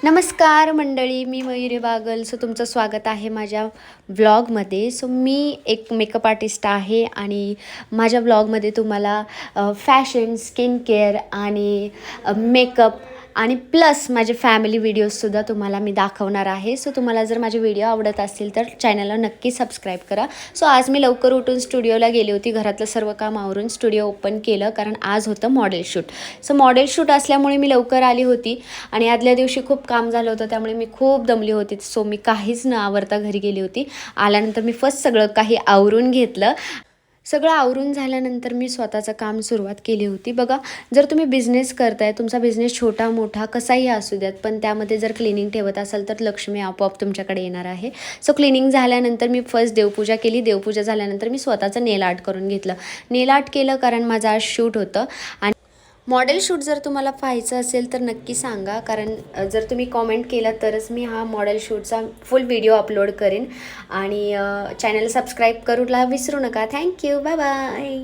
नमस्कार मंडळी, मी मयुरी बागल. तुमचं स्वागत आहे माझ्या व्लॉगमध्ये. मी एक मेकअप आर्टिस्ट आहे आणि माझ्या व्लॉगमध्ये तुम्हाला फॅशन, स्किन केअर आणि मेकअप आणि प्लस माझे फॅमिली व्हिडिओजसुद्धा तुम्हाला मी दाखवणार आहे. तुम्हाला जर माझे व्हिडिओ आवडत असतील तर चॅनलला नक्की सबस्क्राईब करा. आज मी लवकर उठून स्टुडिओला गेली होती. घरातलं सर्व काम आवरून स्टुडिओ ओपन केलं कारण आज होतं मॉडेल शूट. मॉडेल शूट असल्यामुळे मी लवकर आली होती आणि आदल्या दिवशी खूप काम झालं होतं, त्यामुळे मी खूप दमली होती. मी काहीच न आवरता घरी गेली होती. आल्यानंतर मी फर्स्ट सगळं काही आवरून घेतलं. सगळं आवरून झाल्यानंतर मी स्वतःचं काम सुरुवात केली होती. बघा, जर तुम्ही बिझनेस करताय, तुमचा बिझनेस छोटा मोठा कसाही असू द्यात, पण त्यामध्ये जर क्लिनिंग ठेवत असाल तर लक्ष्मी आपोआप तुमच्याकडे येणार आहे. क्लिनिंग झाल्यानंतर मी फर्स्ट देवपूजा केली. देवपूजा झाल्यानंतर मी स्वतःचं नेल आर्ट करून घेतलं. नेल आर्ट केलं कारण माझं आज शूट होतं. आणि मॉडेल शूट जर तुम्हाला पाहायचं असेल तर नक्की सांगा, कारण जर तुम्ही कॉमेंट केलं तरच मी हा मॉडेल शूटचा फुल व्हिडिओ अपलोड करेन. आणि चॅनल सबस्क्राईब करायला विसरू नका. Thank you, bye bye.